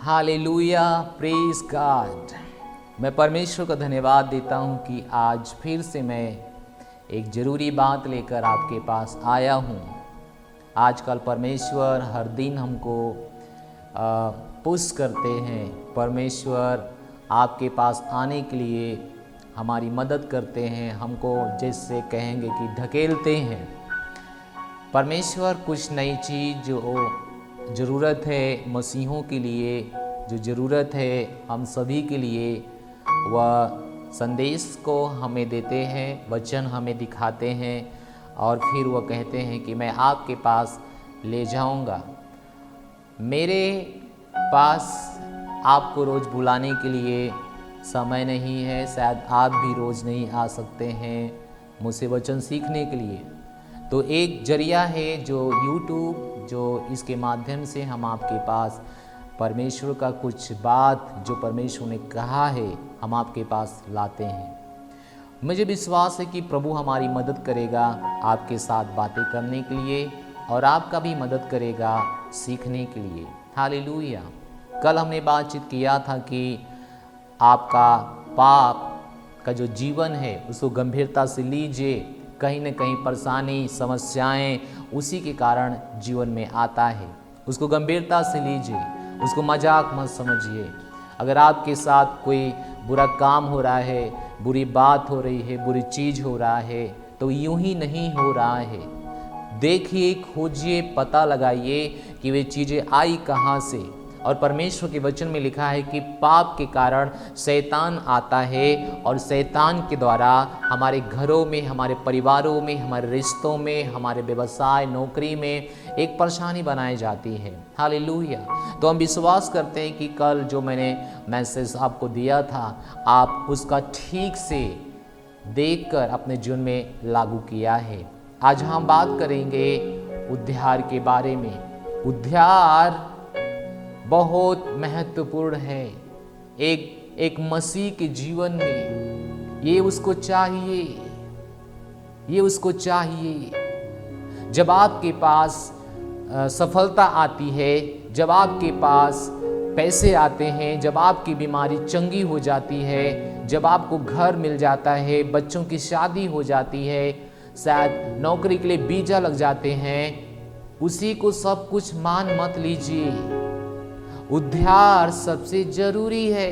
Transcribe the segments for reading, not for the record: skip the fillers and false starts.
Hallelujah, praise God. मैं परमेश्वर का धन्यवाद देता हूँ कि आज फिर से मैं एक ज़रूरी बात लेकर आपके पास आया हूँ। आजकल परमेश्वर हर दिन हमको पुश करते हैं। परमेश्वर आपके पास आने के लिए हमारी मदद करते हैं, हमको जैसे कहेंगे कि ढकेलते हैं। परमेश्वर कुछ नई चीज़ जो ज़रूरत है मसीहों के लिए, जो ज़रूरत है हम सभी के लिए, वह संदेश को हमें देते हैं, वचन हमें दिखाते हैं और फिर वह कहते हैं कि मैं आपके पास ले जाऊंगा। मेरे पास आपको रोज़ बुलाने के लिए समय नहीं है, शायद आप भी रोज़ नहीं आ सकते हैं मुझसे वचन सीखने के लिए। तो एक जरिया है जो YouTube, जो इसके माध्यम से हम आपके पास परमेश्वर का कुछ बात जो परमेश्वर ने कहा है हम आपके पास लाते हैं। मुझे विश्वास है कि प्रभु हमारी मदद करेगा आपके साथ बातें करने के लिए और आपका भी मदद करेगा सीखने के लिए। हालेलुया। कल हमने बातचीत किया था कि आपका पाप का जो जीवन है उसको गंभीरता से लीजिए। कहीं न कहीं परेशानी, समस्याएं उसी के कारण जीवन में आता है। उसको गंभीरता से लीजिए, उसको मजाक मत समझिए। अगर आपके साथ कोई बुरा काम हो रहा है, बुरी बात हो रही है, बुरी चीज़ हो रहा है, तो यूं ही नहीं हो रहा है। देखिए, खोजिए, पता लगाइए कि वे चीज़ें आई कहाँ से। और परमेश्वर के वचन में लिखा है कि पाप के कारण शैतान आता है और शैतान के द्वारा हमारे घरों में, हमारे परिवारों में, हमारे रिश्तों में, हमारे व्यवसाय, नौकरी में एक परेशानी बनाई जाती है। हालेलुया। तो हम विश्वास करते हैं कि कल जो मैंने मैसेज आपको दिया था, आप उसका ठीक से देखकर अपने जीवन में लागू किया है। आज हम बात करेंगे उद्धार के बारे में। उद्धार बहुत महत्वपूर्ण है एक मसीह के जीवन में। ये उसको चाहिए। जब आपके पास सफलता आती है, जब आपके पास पैसे आते हैं, जब आपकी बीमारी चंगी हो जाती है, जब आपको घर मिल जाता है, बच्चों की शादी हो जाती है, शायद नौकरी के लिए वीजा लग जाते हैं, उसी को सब कुछ मान मत लीजिए। उद्धार सबसे जरूरी है।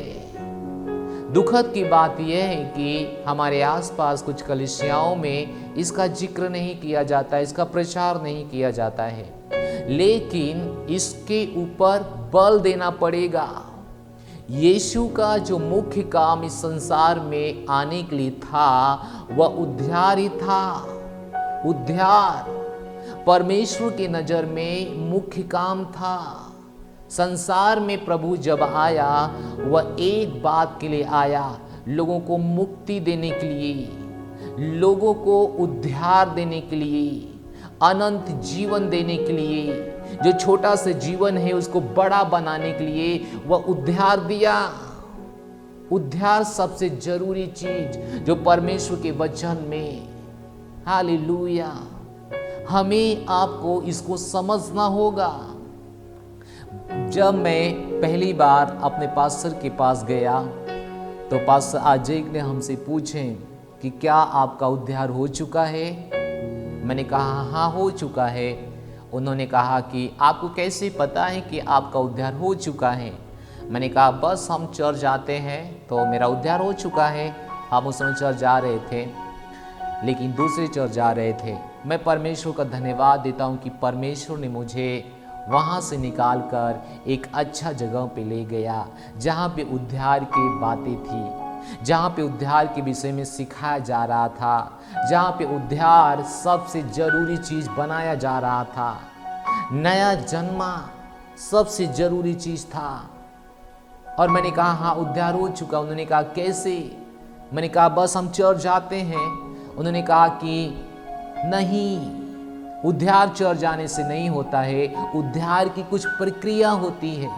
दुखद की बात यह है कि हमारे आसपास कुछ कलीसियाओं में इसका जिक्र नहीं किया जाता, इसका प्रचार नहीं किया जाता है, लेकिन इसके ऊपर बल देना पड़ेगा। यीशु का जो मुख्य काम इस संसार में आने के लिए था वह उद्धार ही था। उद्धार परमेश्वर की नजर में मुख्य काम था। संसार में प्रभु जब आया वह एक बात के लिए आया, लोगों को मुक्ति देने के लिए, लोगों को उद्धार देने के लिए, अनंत जीवन देने के लिए। जो छोटा सा जीवन है उसको बड़ा बनाने के लिए वह उद्धार दिया। उद्धार सबसे जरूरी चीज जो परमेश्वर के वचन में, हालेलुया, हमें आपको इसको समझना होगा। जब मैं पहली बार अपने पास्टर के पास गया तो पास्टर अजय ने हमसे पूछे कि क्या आपका उद्धार हो चुका है। मैंने कहा हाँ, हो चुका है। उन्होंने कहा कि आपको कैसे पता है कि आपका उद्धार हो चुका है। मैंने कहा बस हम चर्च जाते हैं तो मेरा उद्धार हो चुका है। हम उस समय चर्च जा रहे थे, लेकिन दूसरे चर्च जा रहे थे। मैं परमेश्वर का धन्यवाद देता हूँ कि परमेश्वर ने मुझे वहाँ से निकाल कर एक अच्छा जगह पे ले गया जहाँ पे उद्धार की बातें थी, जहाँ पे उद्धार के विषय में सिखाया जा रहा था, जहाँ पे उद्धार सबसे ज़रूरी चीज़ बनाया जा रहा था। नया जन्मा सबसे ज़रूरी चीज़ था। और मैंने कहा हाँ, उद्धार हो चुका। उन्होंने कहा कैसे? मैंने कहा बस हम चर्च जाते हैं। उन्होंने कहा कि नहीं, उद्धार चर्च जाने से नहीं होता है, उद्धार की कुछ प्रक्रिया होती है।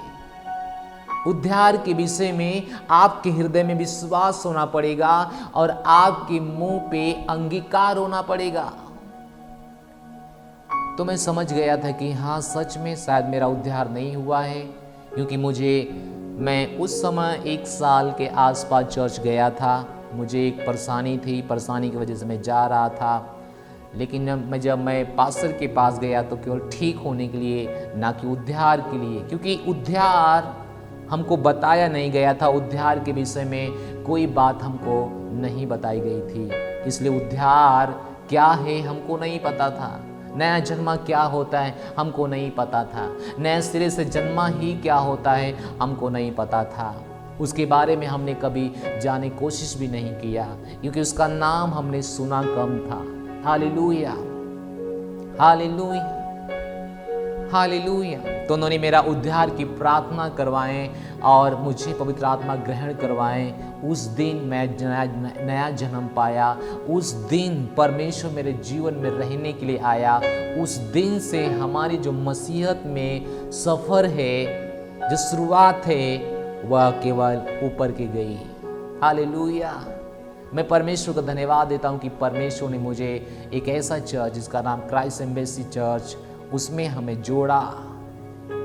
उद्धार के विषय में आपके हृदय में विश्वास होना पड़ेगा और आपके मुंह पे अंगीकार होना पड़ेगा। तो मैं समझ गया था कि हाँ, सच में शायद मेरा उद्धार नहीं हुआ है, क्योंकि मैं उस समय 1 साल के आसपास चर्च गया था। मुझे एक परेशानी थी, परेशानी की वजह से मैं जा रहा था। लेकिन जब मैं पास्टर के पास गया तो केवल ठीक होने के लिए, ना कि उद्धार के लिए, क्योंकि उद्धार हमको बताया नहीं गया था। उद्धार के विषय में कोई बात हमको नहीं बताई गई थी, इसलिए उद्धार क्या है हमको नहीं पता था। नया जन्मा क्या होता है हमको नहीं पता था। नए सिरे से जन्मा ही क्या होता है हमको नहीं पता था। उसके बारे में हमने कभी जाने कोशिश भी नहीं किया, क्योंकि उसका नाम हमने सुना कम था। Hallelujah, hallelujah, hallelujah. तो उन्होंने मेरा उद्धार की प्रार्थना करवाएं और मुझे पवित्र आत्मा ग्रहण करवाएं। उस दिन मैं नया जन्म पाया। उस दिन परमेश्वर मेरे जीवन में रहने के लिए आया। उस दिन से हमारी जो मसीहत में सफ़र है, जो शुरुआत है, वह केवल ऊपर की गई। हालेलुया। मैं परमेश्वर को धन्यवाद देता हूँ कि परमेश्वर ने मुझे एक ऐसा चर्च जिसका नाम क्राइस्ट एम्बेसी चर्च, उसमें हमें जोड़ा,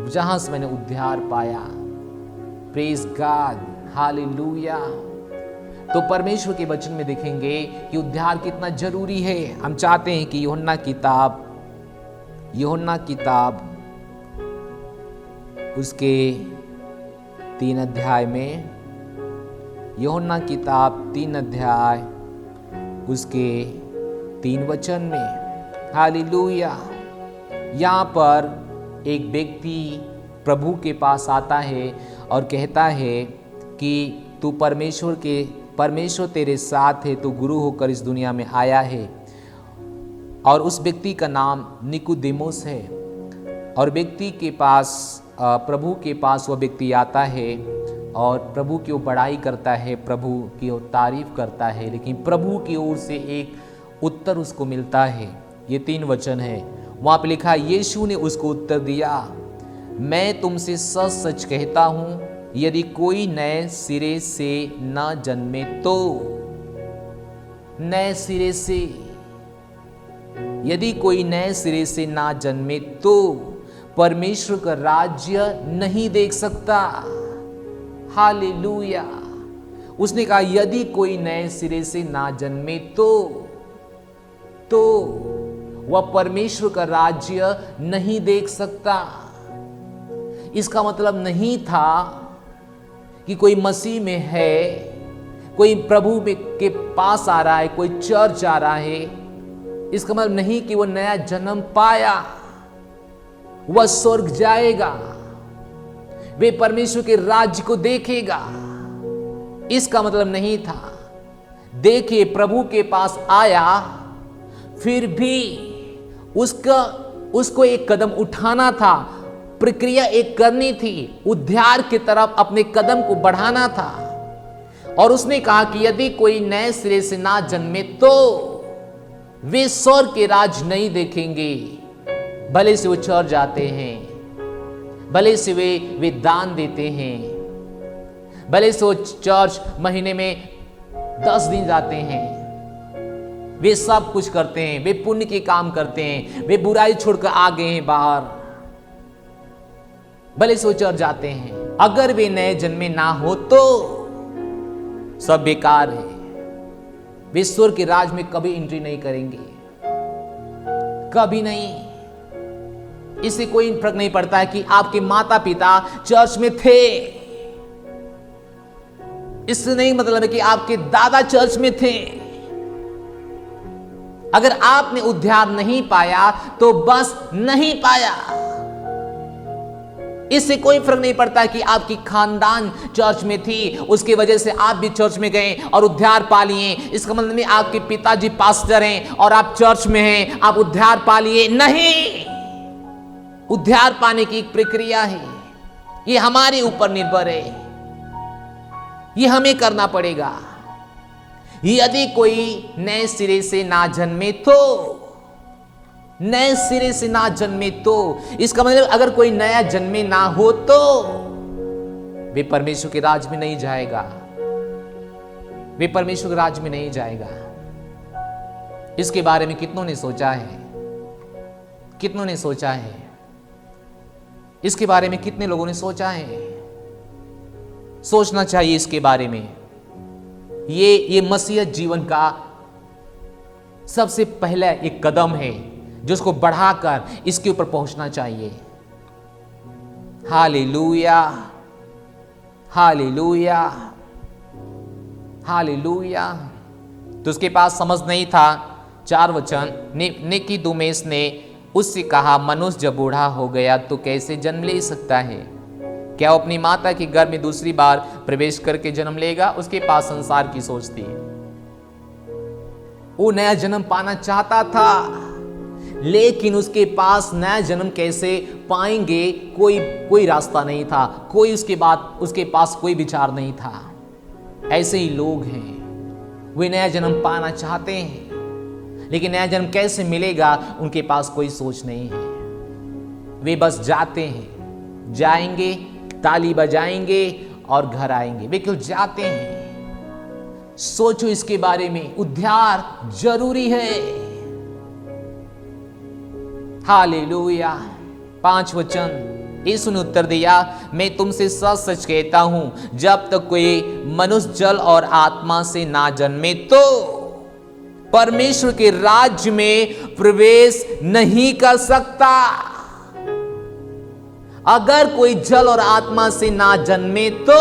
जहाँ से मैंने उद्धार पाया। Praise God, hallelujah. तो परमेश्वर के वचन में देखेंगे कि उद्धार कितना जरूरी है। हम चाहते हैं कि यूहन्ना किताब उसके 3 अध्याय में, यूहन्ना किताब 3 अध्याय उसके 3 वचन में, हालेलुया, यहाँ पर एक व्यक्ति प्रभु के पास आता है और कहता है कि तू परमेश्वर तेरे साथ है, तू गुरु होकर इस दुनिया में आया है। और उस व्यक्ति का नाम निकोदेमुस है। और व्यक्ति के पास, प्रभु के पास वह व्यक्ति आता है और प्रभु की ओर बड़ाई करता है, प्रभु की ओर तारीफ करता है। लेकिन प्रभु की ओर से एक उत्तर उसको मिलता है। ये 3 वचन है, वहाँ पे लिखा, यीशु ने उसको उत्तर दिया, मैं तुमसे सच सच कहता हूँ, यदि कोई नए सिरे से न जन्मे तो, नए सिरे से, यदि कोई नए सिरे से ना जन्मे तो परमेश्वर का राज्य नहीं देख सकता। हालेलुया। उसने कहा यदि कोई नए सिरे से ना जन्मे तो वह परमेश्वर का राज्य नहीं देख सकता। इसका मतलब नहीं था कि कोई मसीह में है, कोई प्रभु के पास आ रहा है, कोई चर्च आ रहा है, इसका मतलब नहीं कि वो नया जन्म पाया, वह स्वर्ग जाएगा, वे परमेश्वर के राज्य को देखेगा। इसका मतलब नहीं था। देखिए, प्रभु के पास आया, फिर भी उसको एक कदम उठाना था, प्रक्रिया एक करनी थी, उद्धार की तरफ अपने कदम को बढ़ाना था। और उसने कहा कि यदि कोई नए सिरे से ना जन्मे तो वे स्वर्ग के राज नहीं देखेंगे। भले से वो चर्च जाते हैं, भले से वे दान देते हैं, भले से वो चर्च महीने में 10 दिन जाते हैं, वे सब कुछ करते हैं, वे पुण्य के काम करते हैं, वे बुराई छोड़कर आ गए हैं बाहर, भले से वो चर्च जाते हैं, अगर वे नए जन्मे ना हो तो सब बेकार है। वे स्वर्ग के राज में कभी एंट्री नहीं करेंगे, कभी नहीं। इससे कोई फर्क नहीं पड़ता है कि आपके माता पिता चर्च में थे, इससे नहीं मतलब है कि आपके दादा चर्च में थे। अगर आपने उद्धार नहीं पाया तो बस नहीं पाया। इससे कोई फर्क नहीं पड़ता कि आपकी खानदान चर्च में थी, उसकी वजह से आप भी चर्च में गए और उद्धार पा लिए। इसका मतलब नहीं आपके पिताजी पास्टर हैं और आप चर्च में हैं, आप उद्धार पा लिए। नहीं, उद्धार पाने की एक प्रक्रिया है, ये हमारे ऊपर निर्भर है, ये हमें करना पड़ेगा। यदि कोई नए सिरे से ना जन्मे तो, नए सिरे से ना जन्मे तो, इसका मतलब अगर कोई नया जन्मे ना हो तो वे परमेश्वर के राज में नहीं जाएगा, वे परमेश्वर के राज में नहीं जाएगा। इसके बारे में कितनों ने सोचा है, कितनों ने सोचा है। इसके बारे में कितने लोगों ने सोचा है? सोचना चाहिए इसके बारे में। ये मसीहत जीवन का सबसे पहला एक कदम है जो उसको बढ़ाकर इसके ऊपर पहुंचना चाहिए। Hallelujah, hallelujah, hallelujah. तो उसके पास समझ नहीं था। 4 वचन, निकोदेमुस ने उससे कहा, मनुष्य जब बूढ़ा हो गया तो कैसे जन्म ले सकता है? क्या वो अपनी माता के गर्भ में दूसरी बार प्रवेश करके जन्म लेगा? उसके पास संसार की सोच थी। वो नया जन्म पाना चाहता था, लेकिन उसके पास नया जन्म कैसे पाएंगे कोई रास्ता नहीं था, उसके पास कोई विचार नहीं था। ऐसे ही लोग हैं, वे नया जन्म पाना चाहते हैं, लेकिन नया जन्म कैसे मिलेगा उनके पास कोई सोच नहीं है। वे बस जाते हैं, जाएंगे, ताली बजाएंगे और घर आएंगे। वे केवल जाते हैं। सोचो इसके बारे में, उद्धार जरूरी है। हालेलुया। 5 वचन, यीशु ने उत्तर दिया, मैं तुमसे सच सच कहता हूं, जब तक कोई मनुष्य जल और आत्मा से ना जन्मे तो परमेश्वर के राज्य में प्रवेश नहीं कर सकता। अगर कोई जल और आत्मा से ना जन्मे तो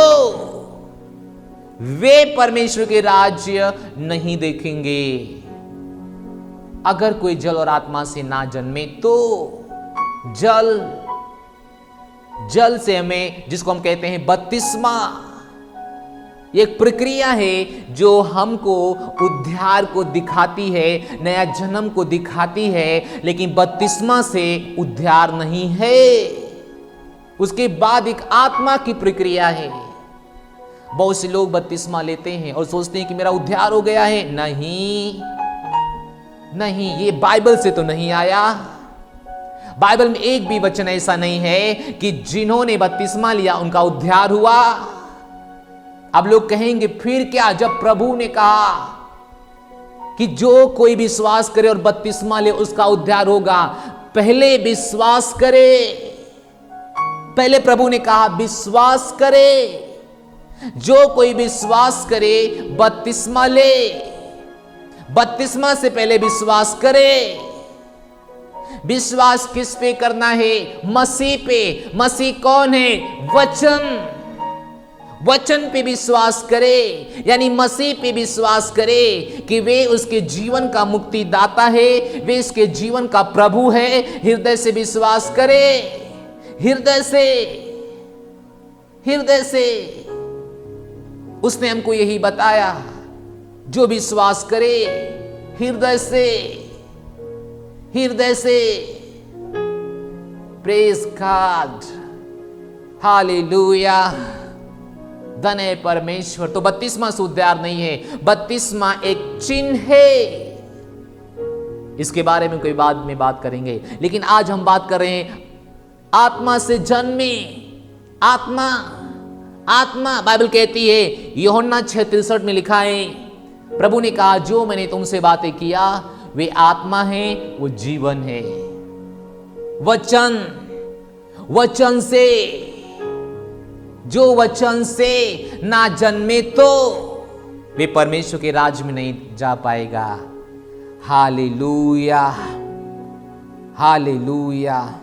वे परमेश्वर के राज्य नहीं देखेंगे। अगर कोई जल और आत्मा से ना जन्मे तो जल से हमें, जिसको हम कहते हैं बपतिस्मा, एक प्रक्रिया है जो हमको उद्धार को दिखाती है, नया जन्म को दिखाती है, लेकिन बपतिस्मा से उद्धार नहीं है। उसके बाद एक आत्मा की प्रक्रिया है। बहुत से लोग बपतिस्मा लेते हैं और सोचते हैं कि मेरा उद्धार हो गया है। नहीं, ये बाइबल से तो नहीं आया। बाइबल में एक भी वचन ऐसा नहीं है कि जिन्होंने बपतिस्मा लिया उनका उद्धार हुआ। अब लोग कहेंगे फिर क्या, जब प्रभु ने कहा कि जो कोई विश्वास करे और बपतिस्मा ले उसका उद्धार होगा, पहले विश्वास करे। पहले प्रभु ने कहा विश्वास करे। जो कोई विश्वास करे बपतिस्मा ले। बपतिस्मा से पहले विश्वास करे। विश्वास किस पे करना है? मसीह पे। मसीह कौन है? वचन पे विश्वास करे, यानी मसीह पे विश्वास करे कि वे उसके जीवन का मुक्तिदाता है, वे इसके जीवन का प्रभु है। हृदय से विश्वास करे, हृदय से। उसने हमको यही बताया, जो विश्वास करे हृदय से। प्रेज गॉड, हालेलुया, धन है परमेश्वर। तो बपतिस्मा से उद्धार नहीं है, बपतिस्मा एक चिन्ह है। इसके बारे में कोई बाद में बात करेंगे, लेकिन आज हम बात कर रहे हैं आत्मा से जन्मे। आत्मा बाइबल कहती है, यूहन्ना 6:63 में लिखा है, प्रभु ने कहा जो मैंने तुमसे बातें किया वे आत्मा है, वो जीवन है। वचन से, जो वचन से ना जन्मे तो वे परमेश्वर के राज्य में नहीं जा पाएगा। Hallelujah, hallelujah.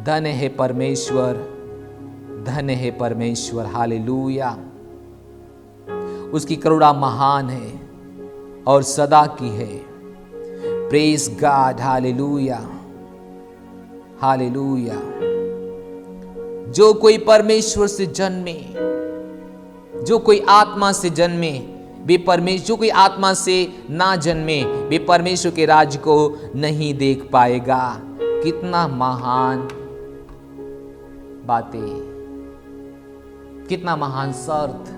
धन्य है परमेश्वर, धन्य है परमेश्वर। हालेलुया। उसकी करुणा महान है और सदा की है। Praise God, hallelujah, hallelujah. जो कोई परमेश्वर से जन्मे, जो कोई आत्मा से जन्मे, वे परमेश्वर, जो कोई आत्मा से ना जन्मे वे परमेश्वर के राज्य को नहीं देख पाएगा। कितना महान बातें, कितना महान शर्त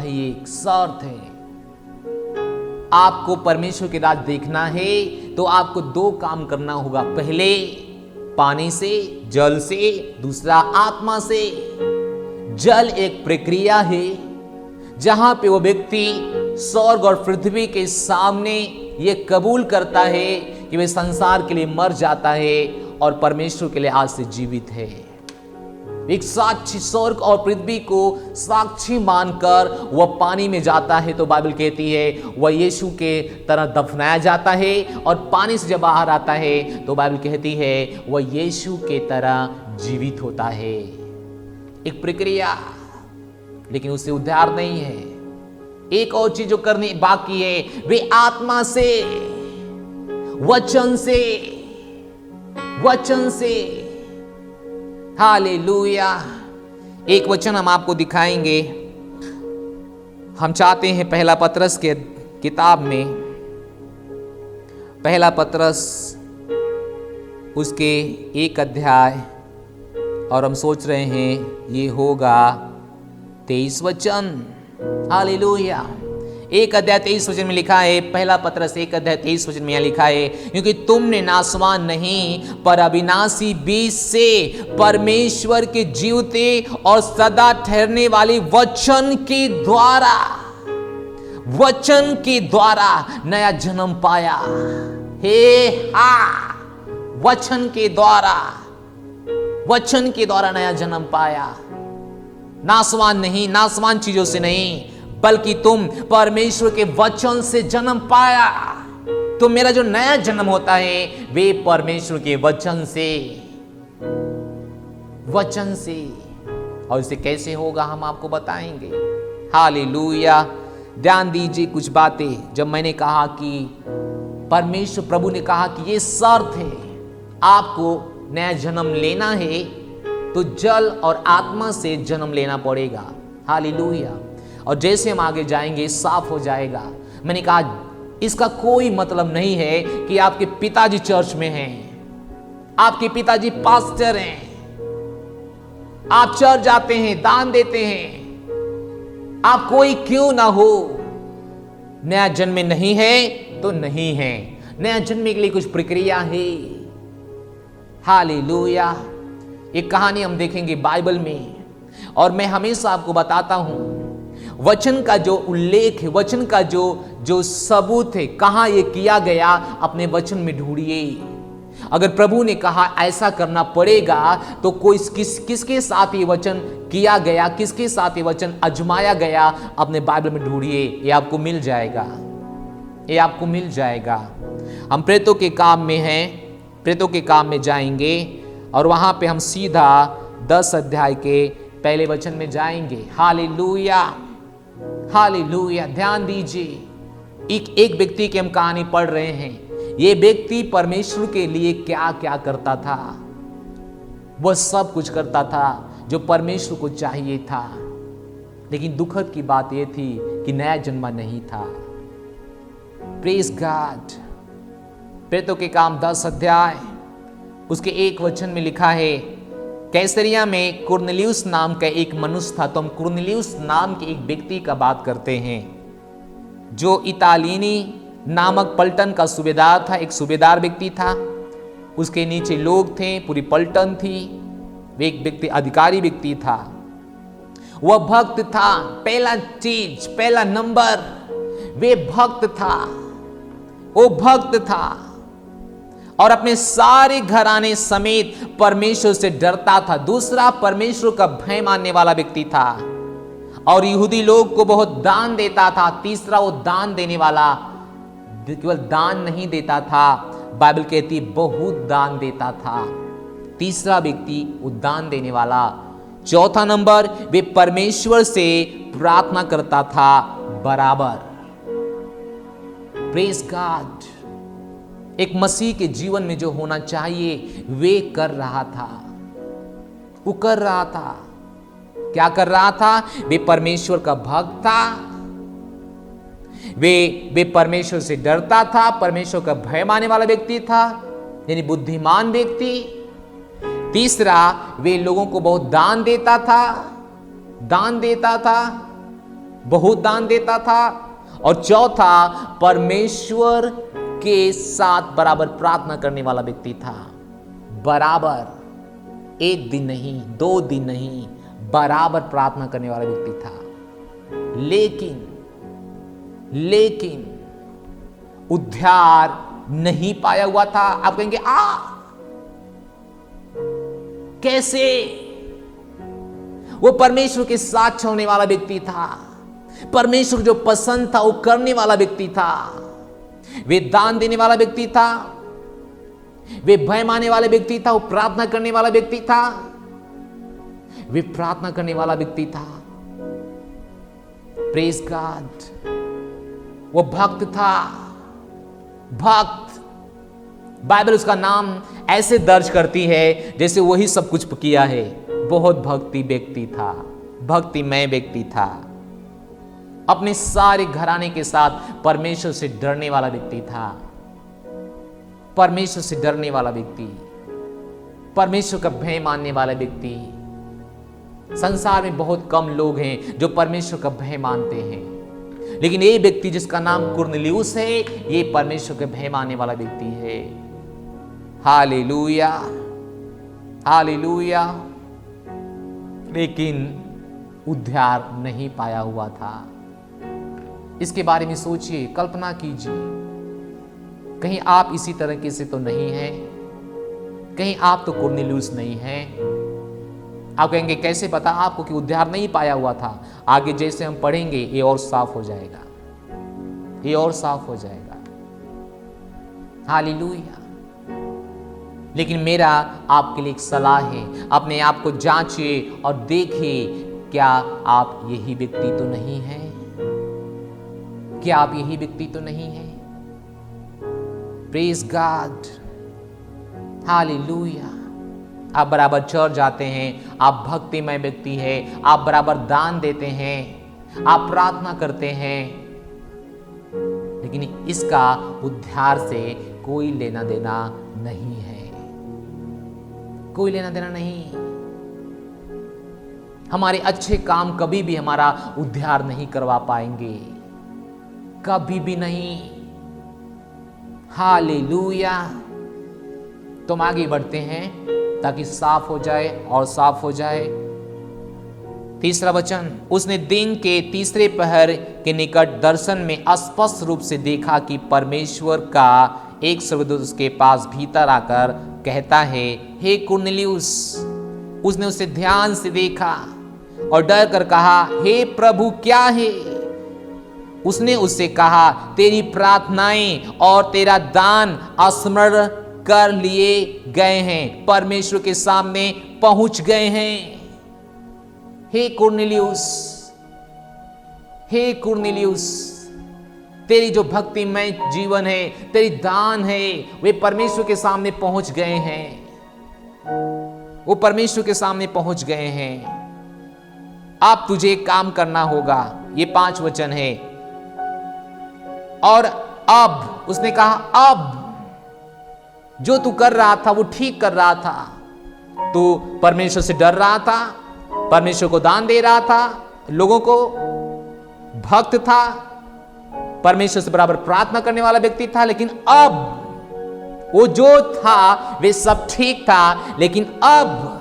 है। ये शर्त है। आपको परमेश्वर के राज देखना है तो आपको 2 काम करना होगा। पहले पानी से, जल से, दूसरा आत्मा से। जल एक प्रक्रिया है जहां पे वो व्यक्ति स्वर्ग और पृथ्वी के सामने ये कबूल करता है कि वे संसार के लिए मर जाता है और परमेश्वर के लिए आज से जीवित है। एक साक्षी स्वर्ग और पृथ्वी को साक्षी मानकर वह पानी में जाता है तो बाइबल कहती है वह यीशु के तरह दफनाया जाता है, और पानी से जब बाहर आता है तो बाइबल कहती है वह यीशु के तरह जीवित होता है। एक प्रक्रिया, लेकिन उससे उद्धार नहीं है। एक और चीज जो करनी बाकी है, वे आत्मा से, वचन से हालेलुया। एक वचन हम आपको दिखाएंगे। हम चाहते हैं पहला पतरस के किताब में, पहला पतरस उसके 1 अध्याय, और हम सोच रहे हैं ये होगा 23 वचन। हालेलुया। 1 अध्याय 23 वचन में लिखा है, पहला पतरस 1 अध्याय 23 वचन में यह लिखा है, क्योंकि तुमने नासवान नहीं पर अविनाशी बीज से परमेश्वर के जीवते और सदा ठहरने वाले वचन के द्वारा नया जन्म पाया। वचन के द्वारा नया जन्म पाया। नासवान नहीं, नासवान चीजों से नहीं, बल्कि तुम परमेश्वर के वचन से जन्म पाया। तो मेरा जो नया जन्म होता है वे परमेश्वर के वचन से। और इसे कैसे होगा हम आपको बताएंगे। हालेलुया। ध्यान दीजिए कुछ बातें। जब मैंने कहा कि परमेश्वर प्रभु ने कहा कि ये शर्त है, आपको नया जन्म लेना है तो जल और आत्मा से जन्म लेना पड़ेगा। हालेलुया। और जैसे हम आगे जाएंगे साफ हो जाएगा। मैंने कहा इसका कोई मतलब नहीं है कि आपके पिताजी चर्च में हैं, आपके पिताजी पास्टर हैं, आप चर्च जाते हैं, दान देते हैं, आप कोई क्यों ना हो, नया जन्म नहीं है तो नहीं है। नया जन्म के लिए कुछ प्रक्रिया है। हालेलुया। एक कहानी हम देखेंगे बाइबल में, और मैं हमेशा आपको बताता हूं वचन का जो उल्लेख है, वचन का जो सबूत है, कहां यह किया गया, अपने वचन में ढूंढिए। अगर प्रभु ने कहा ऐसा करना पड़ेगा तो कोई किसके साथ ये वचन किया गया, किसके साथ ये वचन आजमाया गया, अपने बाइबल में ढूंढिए। ये आपको मिल जाएगा। हम प्रेतों के काम में हैं, प्रेतों के काम में जाएंगे, और वहां पे हम सीधा 10 अध्याय के पहले वचन में जाएंगे। हालेलुया। ध्यान दीजिए। एक व्यक्ति की हम कहानी पढ़ रहे हैं। ये व्यक्ति परमेश्वर के लिए क्या क्या करता था। वह सब कुछ करता था जो परमेश्वर को चाहिए था, लेकिन दुखद की बात यह थी कि नया जन्मा नहीं था। Praise God. प्रेतों के काम 10 अध्याय उसके 1 वचन में लिखा है, कैसरिया में कुरनेलियुस नाम का एक मनुष्य था। तो हम कुरनेलियुस नाम के एक व्यक्ति का बात करते हैं जो इतालिनी नामक पलटन का सूबेदार था। एक सूबेदार व्यक्ति था, उसके नीचे लोग थे, पूरी पलटन थी। वे एक व्यक्ति अधिकारी व्यक्ति था। वह भक्त था। पहला नंबर वे भक्त था। वो भक्त था और अपने सारे घराने समेत परमेश्वर से डरता था। दूसरा, परमेश्वर का भय मानने वाला व्यक्ति था और यहूदी लोग को बहुत दान देता था। तीसरा, वो दान देने वाला, केवल दान नहीं देता था, बाइबल कहती बहुत दान देता था। तीसरा व्यक्ति वो दान देने वाला। चौथा नंबर, वे परमेश्वर से प्रार्थना करता था बराबर। Praise God. एक मसीह के जीवन में जो होना चाहिए वे कर रहा था। वो कर रहा था। क्या कर रहा था? वे परमेश्वर का भक्त था। वे परमेश्वर से डरता था, परमेश्वर का भय मानने वाला व्यक्ति था, यानी बुद्धिमान व्यक्ति। तीसरा, वे लोगों को बहुत दान देता था, बहुत दान देता था। और चौथा, परमेश्वर के साथ बराबर प्रार्थना करने वाला व्यक्ति था। बराबर, 1 दिन नहीं, 2 दिन नहीं, बराबर प्रार्थना करने वाला व्यक्ति था। लेकिन उद्धार नहीं पाया हुआ था। आप कहेंगे कैसे? वो परमेश्वर के साथ चलने वाला व्यक्ति था, परमेश्वर जो पसंद था वो करने वाला व्यक्ति था, वे दान देने वाला व्यक्ति था, वे भय मानने वाला व्यक्ति था, वो प्रार्थना करने वाला व्यक्ति था, वे प्रार्थना करने वाला व्यक्ति था। Praise God. वो भक्त था, भक्त। बाइबल उसका नाम ऐसे दर्ज करती है जैसे वही सब कुछ किया है। बहुत भक्ति व्यक्ति था, भक्तिमय व्यक्ति था। अपने सारे घराने के साथ परमेश्वर से डरने वाला व्यक्ति था, परमेश्वर से डरने वाला व्यक्ति, परमेश्वर का भय मानने वाला व्यक्ति। संसार में बहुत कम लोग हैं जो परमेश्वर का भय मानते हैं, लेकिन ये व्यक्ति जिसका नाम कुरनेलियुस है, ये परमेश्वर का भय मानने वाला व्यक्ति है। Hallelujah, hallelujah. लेकिन उद्धार नहीं पाया हुआ था। इसके बारे में सोचिए, कल्पना कीजिए, कहीं आप इसी तरीके से तो नहीं हैं, कहीं आप तो कुरनेलियुस नहीं हैं। आप कहेंगे कैसे पता आपको कि उद्धार नहीं पाया हुआ था? आगे जैसे हम पढ़ेंगे ये और साफ हो जाएगा, ये और साफ हो जाएगा। हालेलुया। लेकिन मेरा आपके लिए एक सलाह है, अपने आप को जांचिए और देखिए, क्या आप यही व्यक्ति तो नहीं हैं? क्या आप यही व्यक्ति तो नहीं हैं? Praise God, hallelujah. आप बराबर चर्च जाते हैं, आप भक्तिमय व्यक्ति हैं, आप बराबर दान देते हैं, आप प्रार्थना करते हैं, लेकिन इसका उद्धार से कोई लेना देना नहीं है, कोई लेना देना नहीं। हमारे अच्छे काम कभी भी हमारा उद्धार नहीं करवा पाएंगे, कभी भी नहीं। हालेलुया। तुम आगे बढ़ते हैं ताकि साफ हो जाए और साफ हो जाए। तीसरा वचन, उसने दिन के तीसरे पहर के निकट दर्शन में स्पष्ट रूप से देखा कि परमेश्वर का एक स्वर्गदूत उसके पास भीतर आकर कहता है, हे कुरनेलियुस। उसने उसे ध्यान से देखा और डर कर कहा, हे प्रभु क्या है? उसने उससे कहा, तेरी प्रार्थनाएं और तेरा दान स्मरण कर लिए गए हैं, परमेश्वर के सामने पहुंच गए हैं। हे कुरनेलियुस, हे कुरनेलियुस, तेरी जो भक्तिमय जीवन है, तेरी दान है, वे परमेश्वर के सामने पहुंच गए हैं, वो परमेश्वर के सामने पहुंच गए हैं। अब तुझे एक काम करना होगा। ये 5 वचन है। और अब उसने कहा, अब जो तू कर रहा था वो ठीक कर रहा था। तू परमेश्वर से डर रहा था, परमेश्वर को दान दे रहा था, लोगों को भक्त था, परमेश्वर से बराबर प्रार्थना करने वाला व्यक्ति था। लेकिन अब वो जो था वे सब ठीक था, लेकिन अब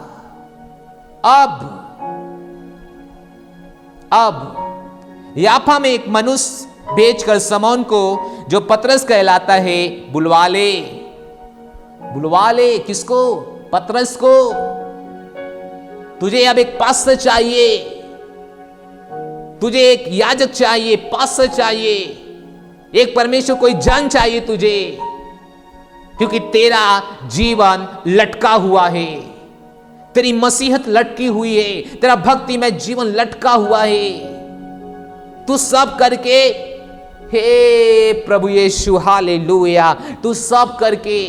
याफा में एक मनुष्य भेजकर शमौन को, जो पतरस कहलाता है, बुलवा ले। बुलवा ले किसको? पतरस को। तुझे अब एक पास्टर चाहिए, तुझे एक याजक चाहिए, पास्टर चाहिए, एक परमेश्वर कोई जन चाहिए तुझे, क्योंकि तेरा जीवन लटका हुआ है, तेरी मसीहत लटकी हुई है, तेरा भक्तिमय जीवन लटका हुआ है। तू सब करके, हे प्रभु यीशु, हालेलुया, तू सब करके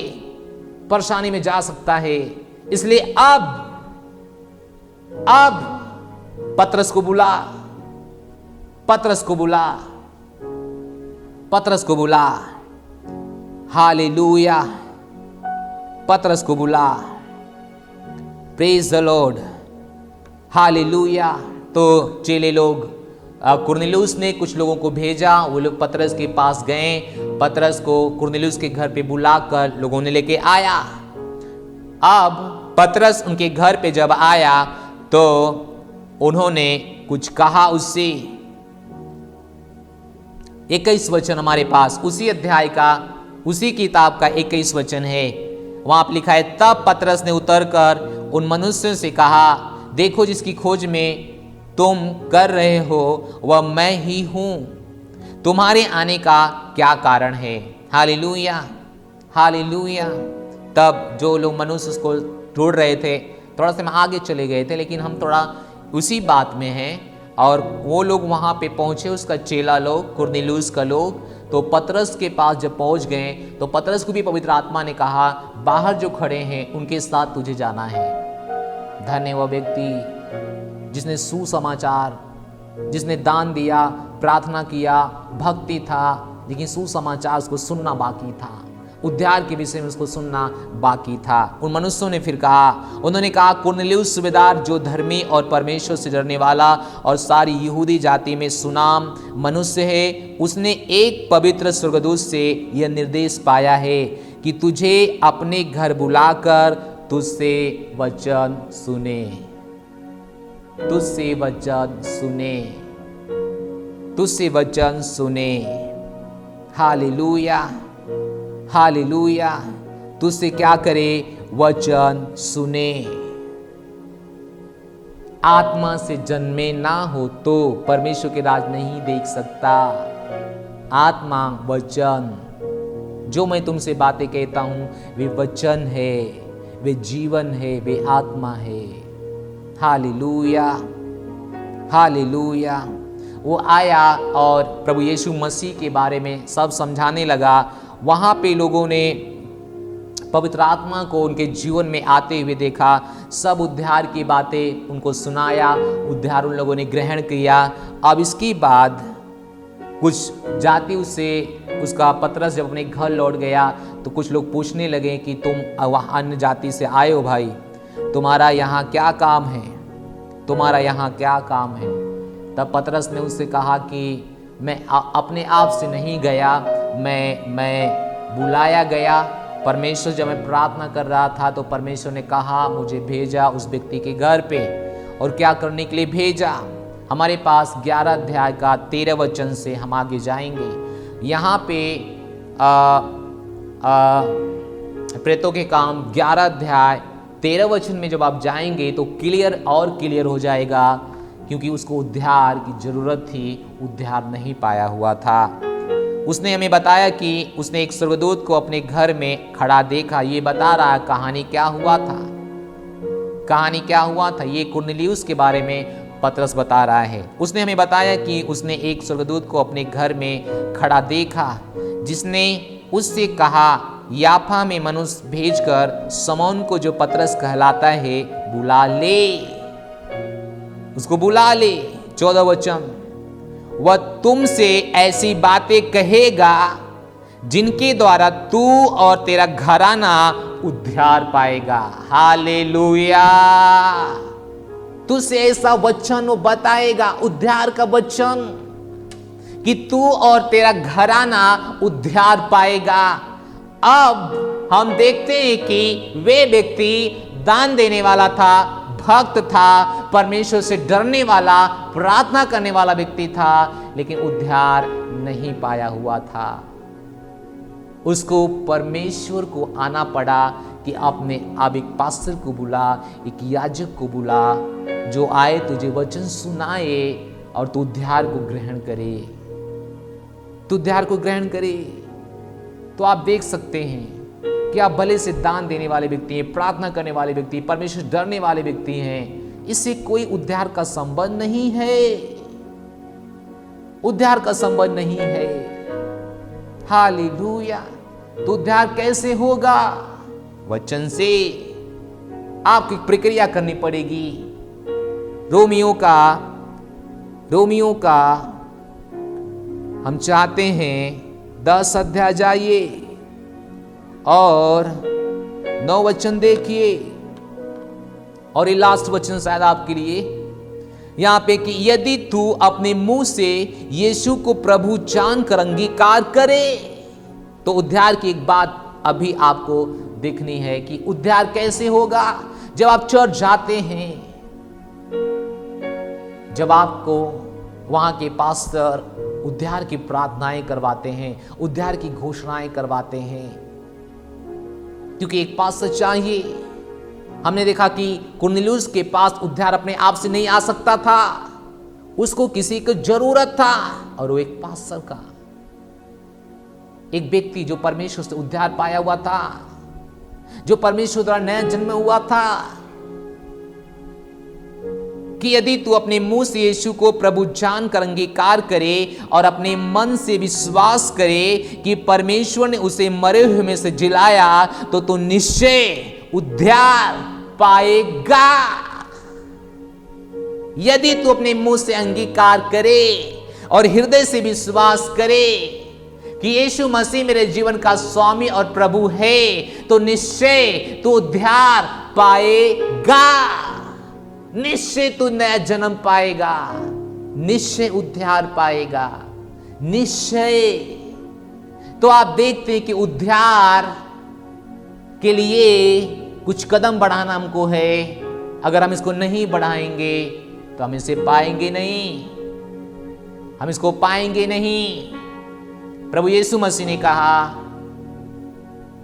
परेशानी में जा सकता है। इसलिए अब पतरस को बुला, पतरस को बुला, पतरस को बुला। हालेलुया। पतरस को बुला। Praise the Lord. हालेलुया। तो चेले लोग, कुरनेलियुस ने कुछ लोगों को भेजा, वो लोग पतरस के पास गए, पतरस को कुरनेलियुस के घर पे बुलाकर लोगों ने लेके आया। अब पतरस उनके घर पे जब आया तो उन्होंने कुछ कहा उससे। 21 वचन हमारे पास उसी अध्याय का, उसी किताब का 21 वचन है। वहां पर लिखा है, तब पतरस ने उतरकर उन मनुष्यों से कहा, देखो जिसकी खोज में तुम कर रहे हो वह मैं ही हूं, तुम्हारे आने का क्या कारण है। Hallelujah, hallelujah. तब जो लोग मनुष्य उसको ढूंढ रहे थे, थोड़ा सा हम आगे चले गए थे, लेकिन हम थोड़ा उसी बात में हैं। और वो लोग वहाँ पे पहुँचे, उसका चेला लोग, कुरनेलियुस का लोग। तो पतरस के पास जब पहुँच गए तो पतरस को भी पवित्र आत्मा ने कहा, बाहर जो खड़े हैं उनके साथ तुझे जाना है। धन्य वह व्यक्ति जिसने सुसमाचार, जिसने दान दिया, प्रार्थना किया, भक्ति था, लेकिन सुसमाचार उसको सुनना बाकी था, उद्धार के विषय में उसको सुनना बाकी था। उन मनुष्यों ने फिर कहा, उन्होंने कहा, कुरनेलियुस सूबेदार जो धर्मी और परमेश्वर से डरने वाला और सारी यहूदी जाति में सुनाम मनुष्य है, उसने एक पवित्र स्वर्गदूत से यह निर्देश पाया है कि तुझे अपने घर बुलाकर तुझसे वचन सुने, तुझसे वचन सुने, तुझसे वचन सुने। Hallelujah, hallelujah. तुझसे क्या करे? वचन सुने। आत्मा से जन्मे ना हो तो परमेश्वर के राज नहीं देख सकता। आत्मा, वचन, जो मैं तुमसे बातें कहता हूं वे वचन है, वे जीवन है, वे आत्मा है। Hallelujah, hallelujah. वो आया और प्रभु यीशु मसीह के बारे में सब समझाने लगा। वहाँ पे लोगों ने पवित्र आत्मा को उनके जीवन में आते हुए देखा, सब उद्धार की बातें उनको सुनाया, उद्धार उन लोगों ने ग्रहण किया। अब इसके बाद कुछ जाति उसका पतरस जब अपने घर लौट गया तो कुछ लोग पूछने लगे कि तुम वहाँ अन्य जाति से आए हो भाई, तुम्हारा यहाँ क्या काम है, तुम्हारा यहाँ क्या काम है। तब पतरस ने उससे कहा कि मैं अपने आप से नहीं गया, मैं बुलाया गया। परमेश्वर जब मैं प्रार्थना कर रहा था तो परमेश्वर ने कहा मुझे भेजा उस व्यक्ति के घर पे, और क्या करने के लिए भेजा। हमारे पास 11 अध्याय का 13 वचन से हम आगे जाएंगे। यहाँ पे प्रेतों के काम 11 अध्याय 13 वचन में जब आप जाएंगे तो क्लियर और क्लियर हो जाएगा, क्योंकि उसको उद्धार की जरूरत थी, उद्धार नहीं पाया हुआ था। उसने हमें बताया कि उसने एक स्वर्गदूत को अपने घर में खड़ा देखा। ये बता रहा है कहानी क्या हुआ था, कहानी क्या हुआ था, ये कुरनेलियुस के बारे में पतरस बता रहा है। उसने हमें बताया कि उसने एक स्वर्गदूत को अपने घर में खड़ा देखा, जिसने उससे कहा, याफा में मनुष्य भेजकर समौन को जो पतरस कहलाता है बुला ले, उसको बुला ले। 14 वचन, वह तुमसे ऐसी बातें कहेगा जिनके द्वारा तू और तेरा घराना उद्धार पाएगा। हालेलुया। तुझसे ऐसा वचन वो बताएगा, उद्धार का वचन, कि तू और तेरा घराना उद्धार पाएगा। अब हम देखते हैं कि वे व्यक्ति दान देने वाला था, भक्त था, परमेश्वर से डरने वाला, प्रार्थना करने वाला व्यक्ति था, लेकिन उद्धार नहीं पाया हुआ था। उसको परमेश्वर को आना पड़ा कि अपने अब एक पास्टर को बुला, एक याजक को बुला, जो आए तुझे वचन सुनाए और तू उद्धार को ग्रहण करे, तू उद्धार को ग्रहण करे। तो आप देख सकते हैं कि आप भले से दान देने वाले व्यक्ति हैं, प्रार्थना करने वाले व्यक्ति, परमेश्वर डरने वाले व्यक्ति हैं, इससे कोई उद्धार का संबंध नहीं है, उद्धार का संबंध नहीं है। हालेलुया। तो उद्धार कैसे होगा? वचन से। आपकी प्रक्रिया करनी पड़ेगी। रोमियो का हम चाहते हैं 10 अध्याय जाइए और 9 वचन देखिए, और ये लास्ट वचन शायद आपके लिए यहां पे कि यदि तू अपने मुंह से यीशु को प्रभु जानकर अंगीकार करे, तो उद्धार की एक बात अभी आपको देखनी है कि उद्धार कैसे होगा। जब आप चर्च जाते हैं, जब आपको वहां के पास्टर उद्धार की प्रार्थनाएं करवाते हैं, उद्धार की घोषणाएं करवाते हैं, क्योंकि एक पास्टर चाहिए हमने देखा कि कुरनेलियुस के पास उद्धार अपने आप से नहीं आ सकता था, उसको किसी की जरूरत था, और वो एक पास्टर का, एक व्यक्ति जो परमेश्वर से उद्धार पाया हुआ था, जो परमेश्वर द्वारा नया जन्म हुआ था, कि यदि तू अपने मुंह से यीशु को प्रभु जानकर अंगीकार करे और अपने मन से विश्वास करे कि परमेश्वर ने उसे मरे हुए में से जिलाया, तो तू निश्चय उद्धार पाएगा। यदि तू अपने मुंह से अंगीकार करे और हृदय से विश्वास करे कि यीशु मसीह मेरे जीवन का स्वामी और प्रभु है, तो निश्चय तू उद्धार पाएगा, निश्चय तू नया जन्म पाएगा, निश्चय उद्धार पाएगा, निश्चय। तो आप देखते हैं कि उद्धार के लिए कुछ कदम बढ़ाना हमको है। अगर हम इसको नहीं बढ़ाएंगे तो हम इसे पाएंगे नहीं, हम इसको पाएंगे नहीं। प्रभु यीशु मसीह ने कहा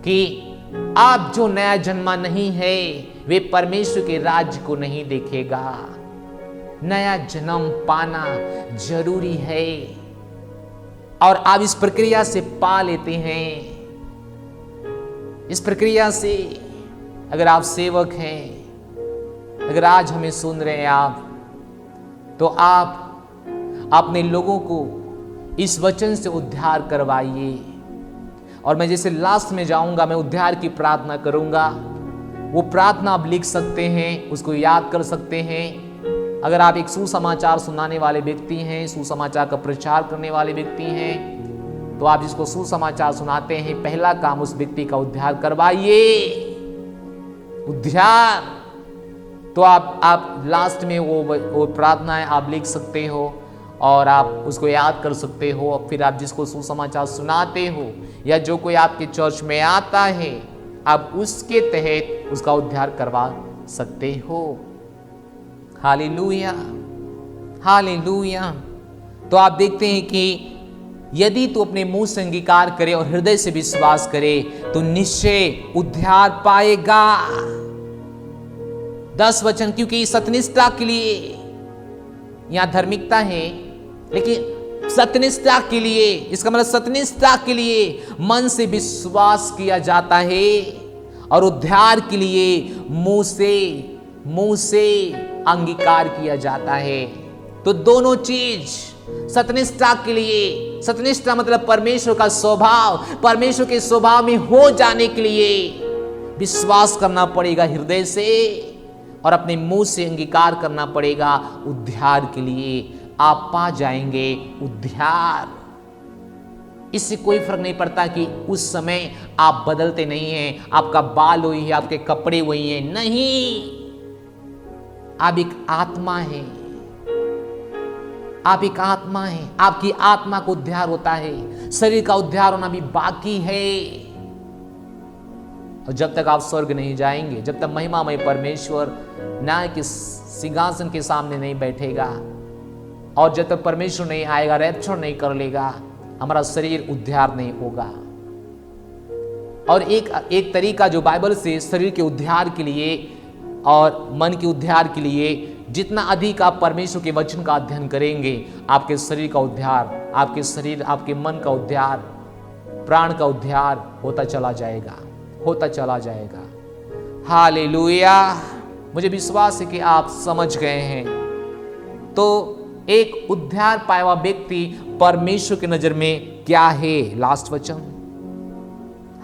कि आप जो नया जन्मा नहीं है वे परमेश्वर के राज्य को नहीं देखेगा। नया जन्म पाना जरूरी है, और आप इस प्रक्रिया से पा लेते हैं। इस प्रक्रिया से, अगर आप सेवक हैं, अगर आज हमें सुन रहे हैं आप, तो आप अपने लोगों को इस वचन से उद्धार करवाइए। और मैं जैसे लास्ट में जाऊंगा, मैं उद्धार की प्रार्थना करूंगा। वो प्रार्थना आप लिख सकते हैं, उसको याद कर सकते हैं। अगर आप एक सुसमाचार सुनाने वाले व्यक्ति हैं, सुसमाचार का प्रचार करने वाले व्यक्ति हैं, तो आप जिसको सुसमाचार सुनाते हैं, पहला काम उस व्यक्ति का उद्धार करवाइए। उद्धार। तो आप लास्ट में वो प्रार्थनाएं आप लिख सकते हो और आप उसको याद कर सकते हो। और फिर आप जिसको सुसमाचार सुनाते हो या जो कोई आपके चर्च में आता है, आप उसके तहत उसका उद्धार करवा सकते हो। Hallelujah, hallelujah. तो आप देखते हैं कि यदि तू अपने मुंह से अंगीकार करे और हृदय से विश्वास करे तो निश्चय उद्धार पाएगा। 10 वचन, क्योंकि सत्यनिष्ठा के लिए, यहां धार्मिकता है लेकिन सत्यनिष्ठा के लिए, इसका मतलब सत्यनिष्ठा के लिए मन से विश्वास किया जाता है, और उद्धार के लिए मुंह से अंगीकार किया जाता है। तो दोनों चीज, सत्यनिष्ठा के लिए, सत्यनिष्ठा मतलब परमेश्वर का स्वभाव, परमेश्वर के स्वभाव में हो जाने के लिए विश्वास करना पड़ेगा हृदय से, और अपने मुंह से अंगीकार करना पड़ेगा उद्धार के लिए। आप पा जाएंगे उद्धार। इससे कोई फर्क नहीं पड़ता कि उस समय आप बदलते नहीं हैं, आपका बाल वही है, आपके कपड़े वही हैं, नहीं। आप एक आत्मा है, आप एक आत्मा है, आपकी आत्मा को उद्धार होता है। शरीर का उद्धार होना भी बाकी है। और जब तक आप स्वर्ग नहीं जाएंगे, जब तक महिमामय परमेश्वर न्याय के सिंहासन के सामने नहीं बैठेगा, और जब तक परमेश्वर नहीं आएगा, रैप्चर नहीं लेगा, हमारा शरीर उद्धार नहीं होगा। और एक तरीका जो बाइबल से शरीर के उद्धार के लिए और मन के उद्धार के लिए, जितना अधिक आप परमेश्वर के वचन का अध्ययन करेंगे, आपके शरीर का उद्धार, आपके शरीर, आपके मन का उद्धार, प्राण का उद्धार होता चला जाएगा, होता चला जाएगा। हालेलुया। मुझे विश्वास है कि आप समझ गए हैं। तो एक उद्धार पाया हुआ व्यक्ति परमेश्वर की नजर में क्या है? लास्ट वचन,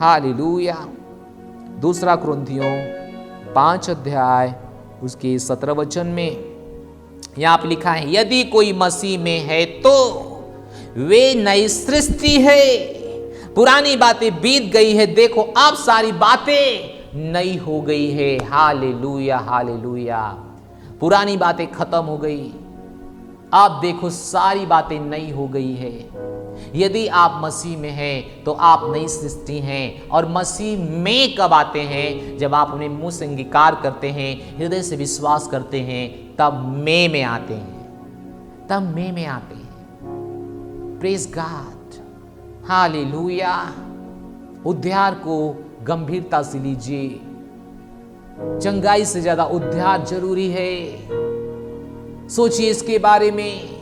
हालेलुया। 2 कुरिन्थियों 5 अध्याय उसके 17 वचन में यहां पर लिखा है, यदि कोई मसीह में है तो वे नई सृष्टि है, पुरानी बातें बीत गई है, देखो अब सारी बातें नई हो गई है। Hallelujah, hallelujah. पुरानी बातें खत्म हो गई, आप देखो सारी बातें नई हो गई है। यदि आप मसीह में हैं तो आप नई सृष्टि हैं। और मसीह में कब आते हैं? जब आप उन्हें मुंह से अंगीकार करते हैं, हृदय से विश्वास करते हैं, तब में आते हैं, तब में आते हैं। Praise God, hallelujah. उद्धार को गंभीरता से लीजिए, चंगाई से ज्यादा उद्धार जरूरी है। सोचिए इसके बारे में,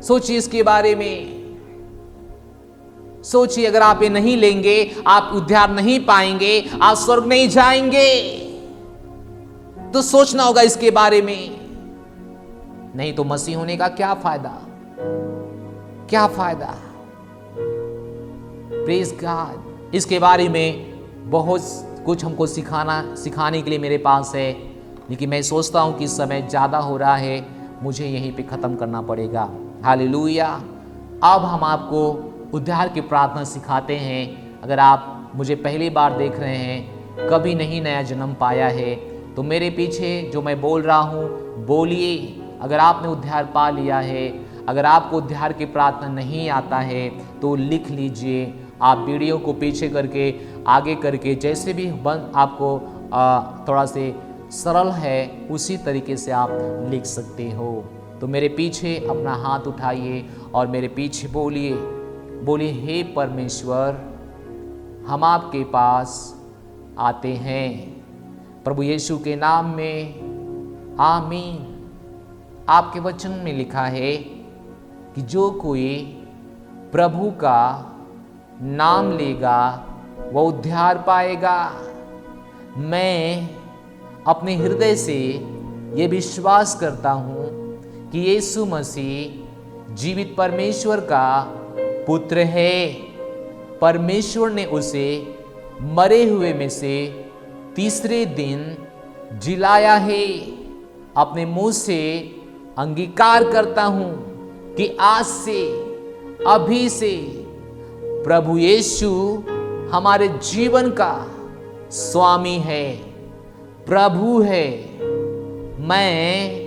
सोचिए इसके बारे में, सोचिए अगर आप ये नहीं लेंगे, आप उद्धार नहीं पाएंगे, आप स्वर्ग नहीं जाएंगे। तो सोचना होगा इसके बारे में, नहीं तो मसीह होने का क्या फायदा, क्या फायदा। Praise God. इसके बारे में बहुत कुछ हमको सिखाने के लिए मेरे पास है, लेकिन मैं सोचता हूं कि समय ज़्यादा हो रहा है, मुझे यहीं पे ख़त्म करना पड़ेगा। हालेलुया। अब हम आपको उद्धार की प्रार्थना सिखाते हैं। अगर आप मुझे पहली बार देख रहे हैं, कभी नहीं नया जन्म पाया है, तो मेरे पीछे जो मैं बोल रहा हूँ बोलिए। अगर आपने उद्धार पा लिया है, अगर आपको उद्धार की प्रार्थना नहीं आता है तो लिख लीजिए। आप वीडियो को पीछे करके आगे करके जैसे भी आपको थोड़ा से सरल है उसी तरीके से आप लिख सकते हो। तो मेरे पीछे अपना हाथ उठाइए और मेरे पीछे बोलिए, बोलिए हे परमेश्वर, हम आपके पास आते हैं प्रभु यीशु के नाम में, आमीन। आपके वचन में लिखा है कि जो कोई प्रभु का नाम लेगा वह उद्धार पाएगा। मैं अपने हृदय से ये विश्वास करता हूँ कि यीशु मसीह जीवित परमेश्वर का पुत्र है। परमेश्वर ने उसे मरे हुए में से तीसरे दिन जिलाया है। अपने मुंह से अंगीकार करता हूँ कि आज से, अभी से प्रभु यीशु हमारे जीवन का स्वामी है, प्रभु है। मैं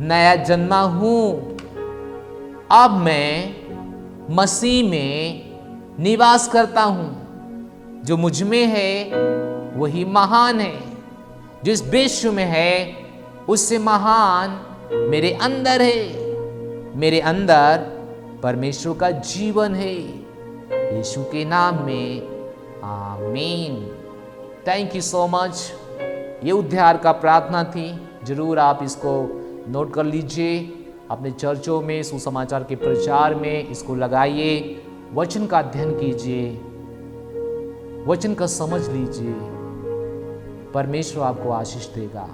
नया जन्मा हूं। अब मैं मसीह में निवास करता हूं। जो मुझ में है वही महान है, जिस विश्व में है उससे महान मेरे अंदर है। मेरे अंदर परमेश्वर का जीवन है। यीशु के नाम में, आमीन। Thank you so much. ये उद्धार का प्रार्थना थी। जरूर आप इसको नोट कर लीजिए, अपने चर्चों में, सुसमाचार के प्रचार में इसको लगाइए। वचन का अध्ययन कीजिए, वचन का समझ लीजिए। परमेश्वर आपको आशीष देगा।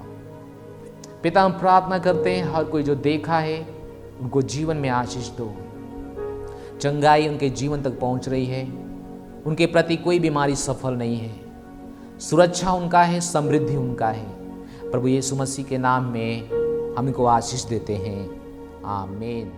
पिता, हम प्रार्थना करते हैं हर कोई जो देखा है उनको जीवन में आशीष दो। चंगाई उनके जीवन तक पहुंच रही है, उनके प्रति कोई बीमारी सफल नहीं है। सुरक्षा उनका है, समृद्धि उनका है। प्रभु यीशु मसीह के नाम में हम इनको आशीष देते हैं, आमीन।